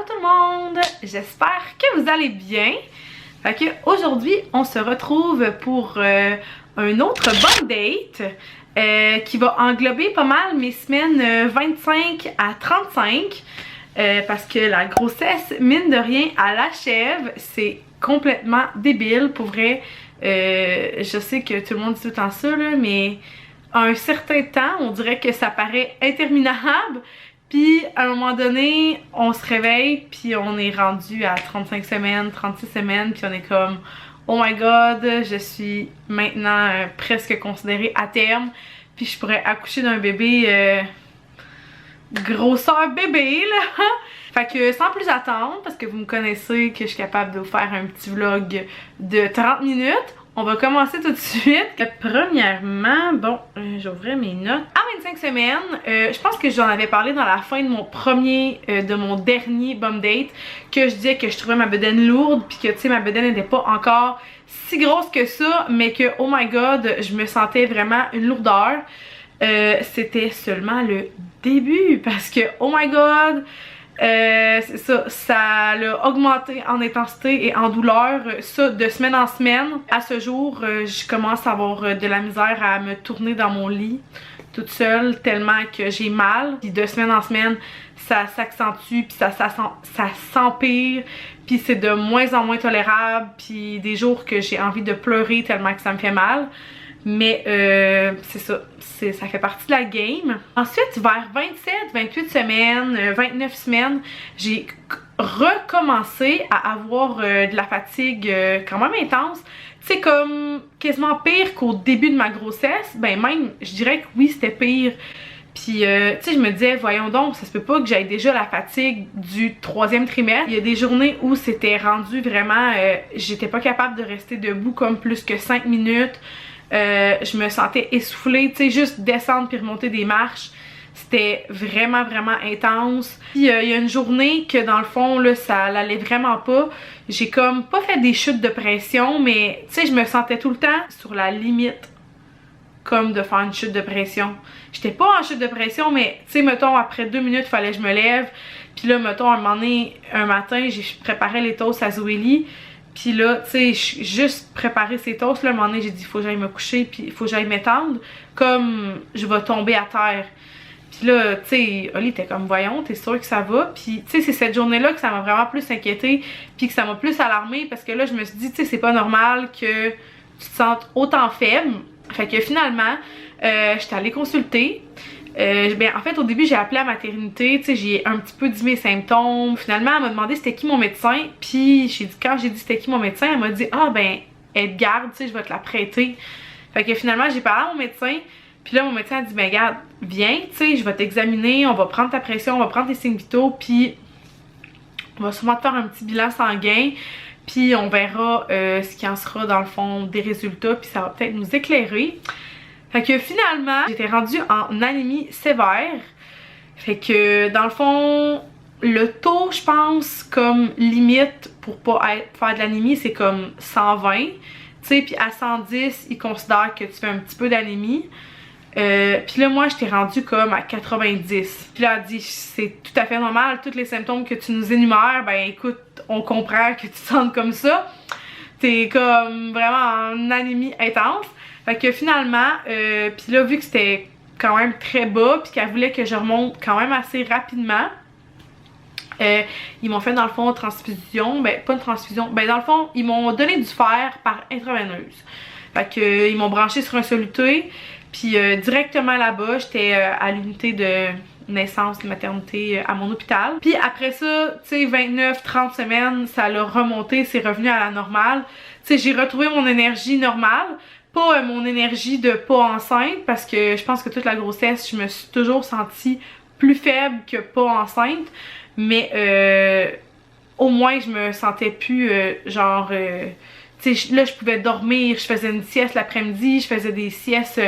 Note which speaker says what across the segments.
Speaker 1: tout le monde! J'espère que vous allez bien. Fait que aujourd'hui, on se retrouve pour un autre bon date qui va englober pas mal mes semaines 25 à 35 parce que la grossesse, mine de rien, à l'achève. C'est complètement débile, pour vrai. Je sais que tout le monde dit tout le temps ça, là, mais à un certain temps, on dirait que ça paraît interminable. Puis à un moment donné, on se réveille, puis on est rendu à 35 semaines, 36 semaines, puis on est comme oh my god, je suis maintenant presque considérée à terme, puis je pourrais accoucher d'un bébé grosseur bébé là. Fait que sans plus attendre, parce que vous me connaissez que je suis capable de vous faire un petit vlog de 30 minutes, on va commencer tout de suite. Premièrement, bon, j'ouvrais mes notes. À 25 semaines, je pense que j'en avais parlé dans la fin de mon dernier bum date, que je disais que je trouvais ma bedaine lourde, puis que tu sais ma bedaine n'était pas encore si grosse que ça, mais que oh my god, je me sentais vraiment une lourdeur. C'était seulement le début, parce que oh my god, c'est ça, ça l'a augmenté en intensité et en douleur, ça de semaine en semaine. À ce jour, je commence à avoir de la misère à me tourner dans mon lit toute seule tellement que j'ai mal. Puis de semaine en semaine, ça s'accentue, puis ça s'empire, puis c'est de moins en moins tolérable, puis des jours que j'ai envie de pleurer tellement que ça me fait mal. Mais c'est ça, ça fait partie de la game. Ensuite, vers 27, 28 semaines, 29 semaines, j'ai recommencé à avoir de la fatigue quand même intense. C'est comme quasiment pire qu'au début de ma grossesse. Ben même, je dirais que oui, c'était pire. Puis, tu sais, je me disais, voyons donc, ça se peut pas que j'aille déjà la fatigue du 3e trimestre. Il y a des journées où c'était rendu vraiment, j'étais pas capable de rester debout comme plus que 5 minutes. Je me sentais essoufflée, tu sais, juste descendre puis remonter des marches, c'était vraiment intense. Puis il y a une journée que dans le fond là, ça allait vraiment pas. J'ai comme pas fait des chutes de pression, mais tu sais, je me sentais tout le temps sur la limite comme de faire une chute de pression. J'étais pas en chute de pression, mais tu sais, mettons après 2 minutes il fallait que je me lève. Puis là, mettons un moment donné, un matin, j'ai préparé les toasts à Zoélie. Puis là, tu sais, juste préparer ces toasts, là, à un moment donné, j'ai dit, faut que j'aille me coucher, puis il faut que j'aille m'étendre, comme je vais tomber à terre. Puis là, tu sais, Oli était comme, voyons, t'es sûre que ça va? Puis, tu sais, c'est cette journée-là que ça m'a vraiment plus inquiétée, puis que ça m'a plus alarmée, parce que là, je me suis dit, tu sais, c'est pas normal que tu te sentes autant faible. Fait que finalement, j'étais allée consulter. Ben, en fait, au début, j'ai appelé à la maternité, tu sais, j'ai un petit peu dit mes symptômes. Finalement, elle m'a demandé c'était qui mon médecin, puis quand j'ai dit c'était qui mon médecin, elle m'a dit ah ben, Edgarde, tu sais, je vais te la prêter. Fait que finalement, j'ai parlé à mon médecin, puis là, mon médecin a dit ben, regarde, viens, tu sais, je vais t'examiner, on va prendre ta pression, on va prendre tes signes vitaux, puis on va sûrement te faire un petit bilan sanguin, puis on verra ce qui en sera dans le fond des résultats, puis ça va peut-être nous éclairer. Fait que finalement, j'étais rendue en anémie sévère. Fait que dans le fond, le taux, je pense, comme limite pour pas faire de l'anémie, c'est comme 120. Tu sais, puis à 110, ils considèrent que tu fais un petit peu d'anémie. Puis là, moi, j'étais rendue comme à 90. Puis là, elle dit, c'est tout à fait normal, tous les symptômes que tu nous énumères, ben écoute, on comprend que tu te sens comme ça. T'es comme vraiment en anémie intense. Fait que finalement, puis là, vu que c'était quand même très bas, puis qu'elle voulait que je remonte quand même assez rapidement, ils m'ont fait dans le fond transfusion, ben pas une transfusion, ben dans le fond, ils m'ont donné du fer par intraveineuse. Fait que ils m'ont branché sur un soluté, puis directement là-bas, j'étais à l'unité de naissance, de maternité à mon hôpital. Puis après ça, tu sais, 29-30 semaines, ça l'a remonté, c'est revenu à la normale. Tu sais, j'ai retrouvé mon énergie normale. Pas mon énergie de pas enceinte, parce que je pense que toute la grossesse, je me suis toujours sentie plus faible que pas enceinte, mais au moins je me sentais plus genre, tu sais, là je pouvais dormir, je faisais une sieste l'après-midi, je faisais des siestes,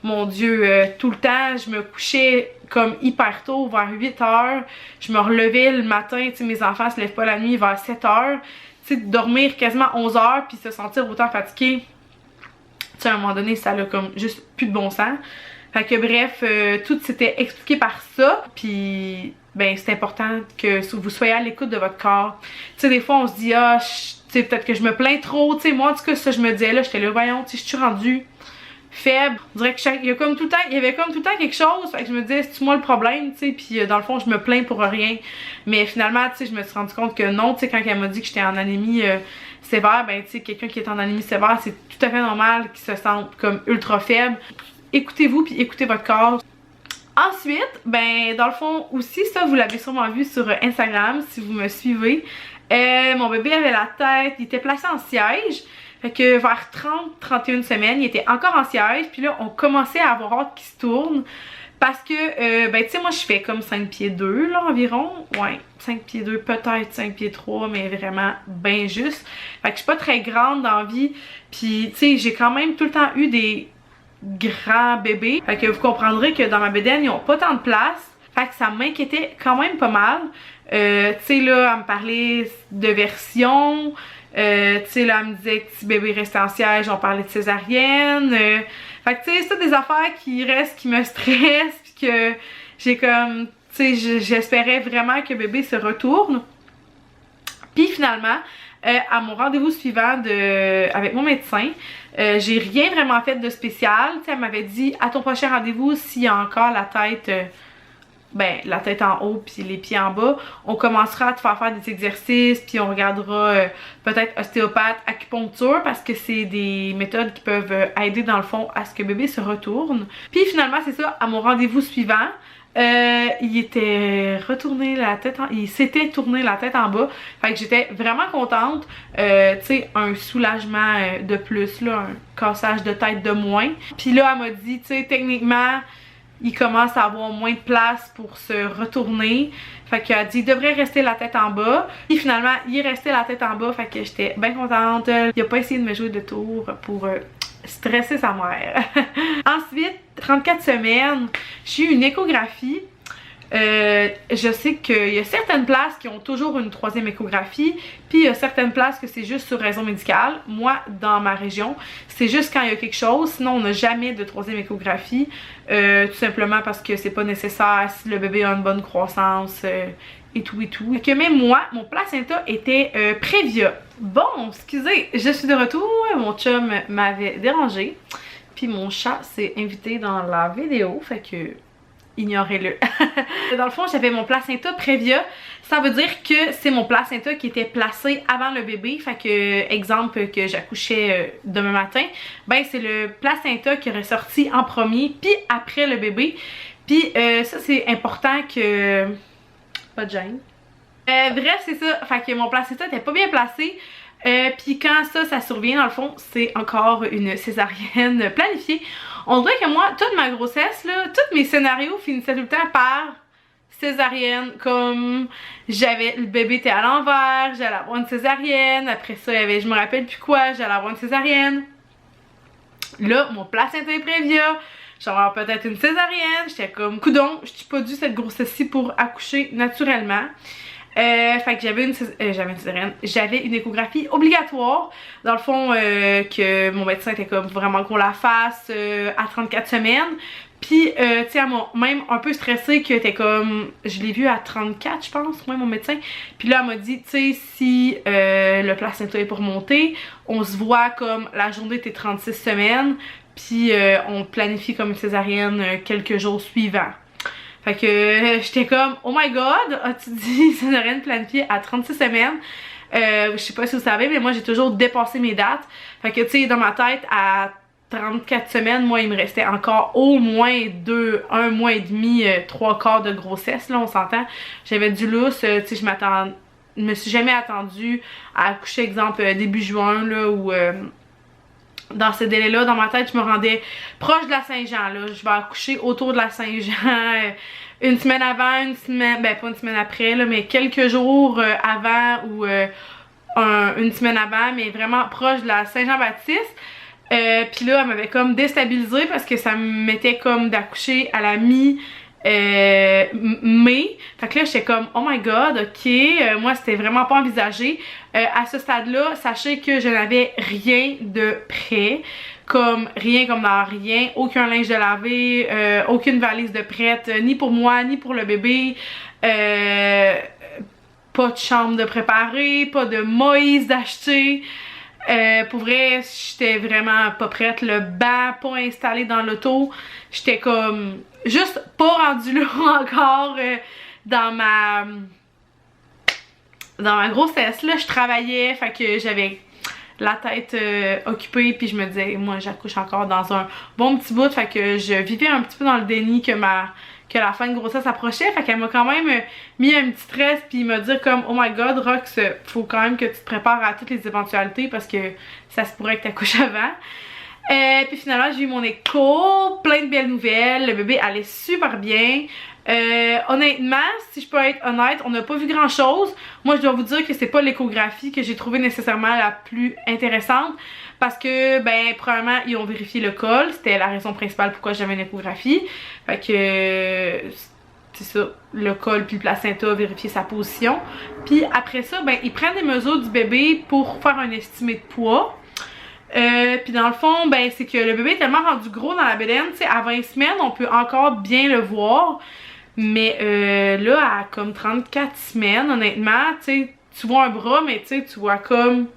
Speaker 1: mon Dieu, tout le temps, je me couchais comme hyper tôt, vers 8h, je me relevais le matin, tu sais, mes enfants se lèvent pas la nuit, vers 7h, tu sais, dormir quasiment 11h, puis se sentir autant fatiguée. Tu sais, à un moment donné, ça a comme juste plus de bon sens. Fait que bref, tout s'était expliqué par ça. Puis ben c'est important que vous soyez à l'écoute de votre corps. Tu sais, des fois on se dit, ah, tu sais, peut-être que je me plains trop, tu sais, moi en tout cas ça je me disais là, j'étais là, voyons, tu sais, je suis rendue faible. On dirait que il y a comme tout le temps, il y avait comme tout le temps quelque chose, fait que je me disais, c'est moi le problème, tu sais, puis dans le fond je me plains pour rien. Mais finalement, tu sais, je me suis rendu compte que non, tu sais, quand elle m'a dit que j'étais en anémie sévère, ben tu sais, quelqu'un qui est en anémie sévère, c'est tout à fait normal qu'il se sente comme ultra faible. Écoutez-vous puis écoutez votre corps. Ensuite, ben dans le fond aussi, ça vous l'avez sûrement vu sur Instagram si vous me suivez. Mon bébé avait la tête, il était placé en siège. Fait que vers 30-31 semaines, il était encore en siège. Puis là, on commençait à avoir hâte qu'il se tourne. Parce que, ben tu sais, moi je fais comme 5 pieds 2 là environ. Ouais, 5 pieds 2, peut-être 5 pieds 3, mais vraiment bien juste. Fait que je suis pas très grande dans la vie. Puis tu sais, j'ai quand même tout le temps eu des grands bébés. Fait que vous comprendrez que dans ma bédaine, ils ont pas tant de place. Fait que ça m'inquiétait quand même pas mal. Tu sais là, à me parler de version. Tu sais là, elle me disait que si bébé restait en siège, on parlait de césarienne. Fait que tu sais, c'est des affaires qui restent, qui me stressent. Puis que j'ai comme, tu sais, j'espérais vraiment que bébé se retourne. Puis finalement, à mon rendez-vous suivant avec mon médecin, j'ai rien vraiment fait de spécial. T'sais, elle m'avait dit à ton prochain rendez-vous, s'il y a encore la tête, ben la tête en haut puis les pieds en bas, on commencera à te faire des exercices puis on regardera peut-être ostéopathe, acupuncture parce que c'est des méthodes qui peuvent aider dans le fond à ce que bébé se retourne. Puis finalement c'est ça, à mon rendez-vous suivant, il s'était tourné la tête en bas. Fait que j'étais vraiment contente. Tu sais, un soulagement de plus, là, un cassage de tête de moins. Puis là, elle m'a dit, tu sais, techniquement, il commence à avoir moins de place pour se retourner. Fait qu'elle a dit, il devrait rester la tête en bas. Puis finalement, il est resté la tête en bas. Fait que j'étais bien contente. Il a pas essayé de me jouer de tour pour stresser sa mère. Ensuite, 34 semaines, j'ai eu une échographie. Je sais qu'il y a certaines places qui ont toujours une 3e échographie, puis il y a certaines places que c'est juste sur raison médicale. Moi, dans ma région, c'est juste quand il y a quelque chose, sinon on n'a jamais de 3e échographie, tout simplement parce que c'est pas nécessaire si le bébé a une bonne croissance et tout et tout. Et que même moi, mon placenta était Prévia. Bon, excusez, je suis de retour, mon chum m'avait dérangé, puis mon chat s'est invité dans la vidéo, fait que ignorez-le. Dans le fond, j'avais mon placenta Prévia. Ça veut dire que c'est mon placenta qui était placé avant le bébé. Fait que, exemple, que j'accouchais demain matin, ben c'est le placenta qui est ressorti en premier, puis après le bébé. Puis ça, c'est important que... Pas de gêne. Bref, c'est ça. Fait que mon placenta était pas bien placé. Puis quand ça survient, dans le fond, c'est encore une césarienne planifiée. On dirait que moi, toute ma grossesse, là, tous mes scénarios finissaient tout le temps par césarienne. Comme le bébé était à l'envers, j'allais avoir une césarienne. Après ça, il y avait, je me rappelle plus quoi, j'allais avoir une césarienne. Là, mon placenta est Prévia. J'allais avoir peut-être une césarienne. J'étais comme, coudon, je suis pas due cette grossesse-ci pour accoucher naturellement. Fait que j'avais une césarienne, j'avais une échographie obligatoire. Dans le fond, que mon médecin était comme vraiment qu'on la fasse à 34 semaines. Puis, tu sais, elle m'a même un peu stressée que t'es comme, je l'ai vu à 34 je pense, moi mon médecin. Puis là, elle m'a dit, tu sais, si le placenta est pour monter, on se voit comme la journée de tes 36 semaines. Puis, on planifie comme une césarienne quelques jours suivants. Fait que j'étais comme, oh my god, as-tu dit césarienne planifiée à 36 semaines? Je sais pas si vous savez, mais moi j'ai toujours dépassé mes dates. Fait que tu sais, dans ma tête, à 34 semaines, moi il me restait encore au moins 1 mois et demi, 3/4 de grossesse, là on s'entend. J'avais du lousse, tu sais, je me suis jamais attendue à accoucher, exemple, début juin, là, ou... dans ce délai-là, dans ma tête, je me rendais proche de la Saint-Jean, là. Je vais accoucher autour de la Saint-Jean, une semaine avant, une semaine, ben pas une semaine après, là, mais quelques jours avant ou une semaine avant, mais vraiment proche de la Saint-Jean-Baptiste. Puis là, elle m'avait comme déstabilisée parce que ça me mettait comme d'accoucher à la mai. Fait que là j'étais comme oh my god, ok, moi c'était vraiment pas envisagé. À ce stade là, sachez que je n'avais rien de prêt, comme rien, comme dans rien, aucun linge de laver, aucune valise de prête, ni pour moi ni pour le bébé. Pas de chambre de préparer, pas de Moïse d'acheter. Pour vrai, j'étais vraiment pas prête. Le banc pas installé dans l'auto. J'étais comme juste pas rendue là encore dans ma grossesse. Là, je travaillais, fait que j'avais la tête occupée, puis je me disais, moi j'accouche encore dans un bon petit bout, fait que je vivais un petit peu dans le déni que la fin de grossesse approchait, fait qu'elle m'a quand même mis un petit stress, puis m'a dit comme, oh my god Rox, faut quand même que tu te prépares à toutes les éventualités parce que ça se pourrait que t'accouches avant. Puis finalement j'ai eu mon écho, plein de belles nouvelles, le bébé allait super bien. Honnêtement, si je peux être honnête, on n'a pas vu grand chose. Moi je dois vous dire que c'est pas l'échographie que j'ai trouvé nécessairement la plus intéressante, parce que ben premièrement ils ont vérifié le col, c'était la raison principale pourquoi j'avais une échographie. Fait que c'est ça, le col puis le placenta, vérifier sa position. Puis après ça, ben ils prennent des mesures du bébé pour faire un estimé de poids. Puis dans le fond, ben c'est que le bébé est tellement rendu gros dans la bédaine, tu sais, à 20 semaines, on peut encore bien le voir. Mais là, à comme 34 semaines, honnêtement, tu sais, tu vois un bras, mais tu sais, tu vois comme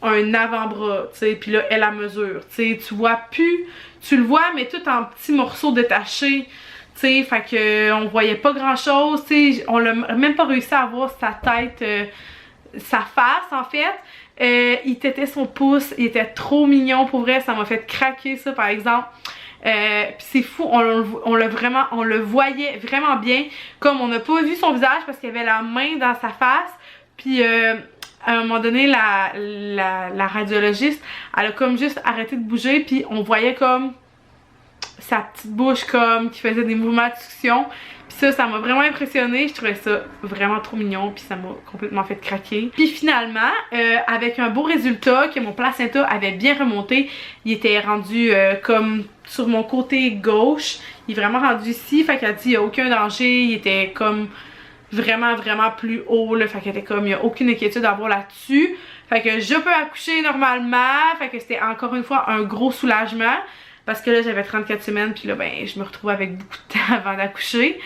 Speaker 1: un avant-bras, tu sais, puis là, elle a mesure, tu sais, tu vois plus, tu le vois, mais tout en petits morceaux détachés, tu sais, fait que on voyait pas grand-chose, tu sais, on l'a même pas réussi à voir sa tête, sa face, en fait. Il tétait son pouce, il était trop mignon, pour vrai, ça m'a fait craquer ça, par exemple. Pis c'est fou, on le voyait vraiment bien, comme on n'a pas vu son visage parce qu'il avait la main dans sa face, puis à un moment donné la radiologiste, elle a comme juste arrêté de bouger, puis on voyait comme sa petite bouche comme qui faisait des mouvements de succion. Puis ça m'a vraiment impressionnée, je trouvais ça vraiment trop mignon, puis ça m'a complètement fait craquer. Puis finalement, avec un beau résultat, que mon placenta avait bien remonté, il était rendu comme sur mon côté gauche, il est vraiment rendu ici, fait qu'elle dit il n'y a aucun danger, il était comme vraiment plus haut, là, fait qu'elle était comme il n'y a aucune inquiétude à avoir là-dessus. Fait que je peux accoucher normalement, fait que c'était encore une fois un gros soulagement. Parce que là j'avais 34 semaines, puis là ben je me retrouvais avec beaucoup de temps avant d'accoucher.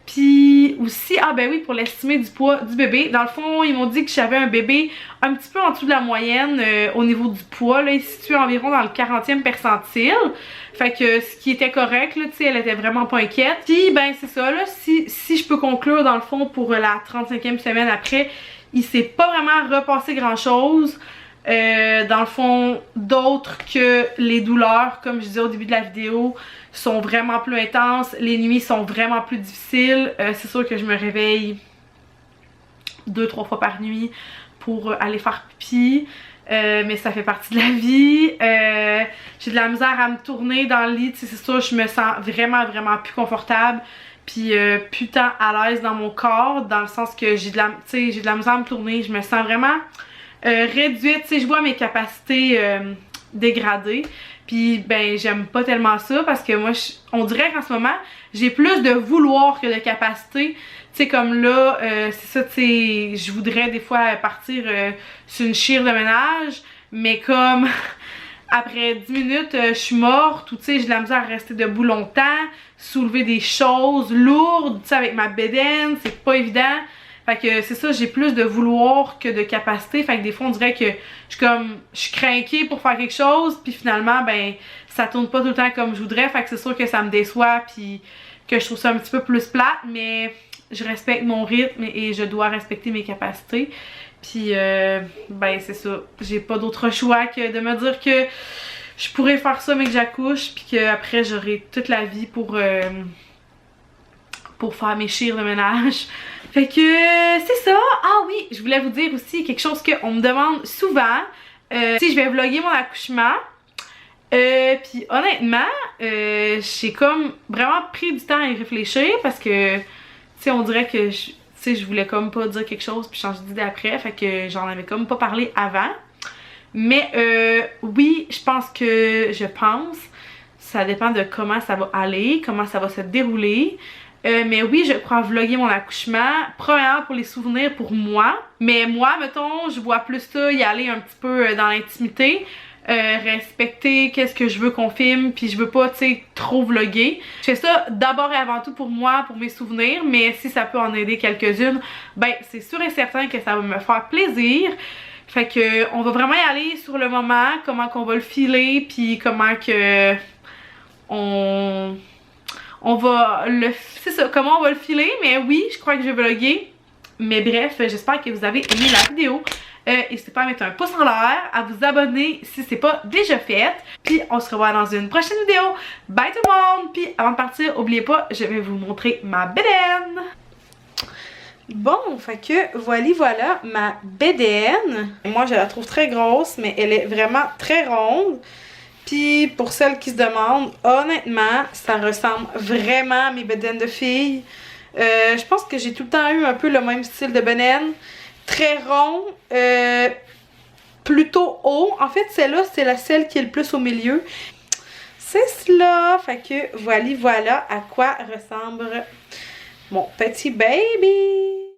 Speaker 1: Puis aussi, ah ben oui, pour l'estimer du poids du bébé, dans le fond ils m'ont dit que j'avais un bébé un petit peu en dessous de la moyenne au niveau du poids, là il se situe environ dans le 40e percentile. Fait que ce qui était correct, là, tu sais, elle était vraiment pas inquiète. Puis ben c'est ça, là, si je peux conclure dans le fond pour la 35e semaine après, il s'est pas vraiment repassé grand chose. Dans le fond, d'autres que les douleurs, comme je disais au début de la vidéo, sont vraiment plus intenses, les nuits sont vraiment plus difficiles. C'est sûr que je me réveille 2-3 fois par nuit pour aller faire pipi, mais ça fait partie de la vie. J'ai de la misère à me tourner dans le lit, c'est sûr, je me sens vraiment plus confortable, puis plus tant à l'aise dans mon corps, dans le sens que j'ai de la misère à me tourner, je me sens vraiment réduite, tu sais, je vois mes capacités dégradées, puis ben j'aime pas tellement ça, parce que moi on dirait qu'en ce moment j'ai plus de vouloir que de capacité, tu sais, comme là c'est ça, tu sais, je voudrais des fois partir sur une chire de ménage, mais comme après 10 minutes je suis morte, ou tu sais j'ai de la misère à rester debout longtemps, soulever des choses lourdes, tu sais, avec ma bédaine, c'est pas évident. Fait que c'est ça, j'ai plus de vouloir que de capacité. Fait que des fois on dirait que je suis craquée pour faire quelque chose, puis finalement ben ça tourne pas tout le temps comme je voudrais. Fait que c'est sûr que ça me déçoit, puis que je trouve ça un petit peu plus plate, mais je respecte mon rythme et je dois respecter mes capacités. Puis ben c'est ça, j'ai pas d'autre choix que de me dire que je pourrais faire ça mais que j'accouche, puis qu'après j'aurai toute la vie pour faire mes chires de ménage. Fait que c'est ça. Ah oui, je voulais vous dire aussi quelque chose qu'on me demande souvent. Si je vais vlogger mon accouchement. Puis honnêtement, j'ai comme vraiment pris du temps à y réfléchir, parce que tu sais, on dirait que je voulais comme pas dire quelque chose puis changer d'idée après. Fait que j'en avais comme pas parlé avant. Mais oui, je pense, ça dépend de comment ça va aller, comment ça va se dérouler. Mais oui, je crois vlogger mon accouchement, premièrement pour les souvenirs pour moi. Mais moi, mettons, je vois plus ça y aller un petit peu dans l'intimité. respecter qu'est-ce que je veux qu'on filme, puis je veux pas, tu sais, trop vlogger. Je fais ça d'abord et avant tout pour moi, pour mes souvenirs, mais si ça peut en aider quelques-unes, ben c'est sûr et certain que ça va me faire plaisir. Fait que on va vraiment y aller sur le moment, comment qu'on va le filer, puis comment que on va le... c'est ça, comment on va le filer, mais oui, je crois que je vais vlogger. Mais bref, j'espère que vous avez aimé la vidéo. N'hésitez pas à mettre un pouce en l'air, à vous abonner si c'est pas déjà fait. Puis on se revoit dans une prochaine vidéo. Bye tout le monde! Puis avant de partir, n'oubliez pas, je vais vous montrer ma bédaine. Bon, fait que voilà ma bédaine. Moi, je la trouve très grosse, mais elle est vraiment très ronde. Puis pour celles qui se demandent, honnêtement, ça ressemble vraiment à mes bédaines de filles. Je pense que j'ai tout le temps eu un peu le même style de bédaine. Très rond, plutôt haut. En fait, celle-là, c'est celle qui est le plus au milieu. C'est cela. Fait que voilà à quoi ressemble mon petit baby.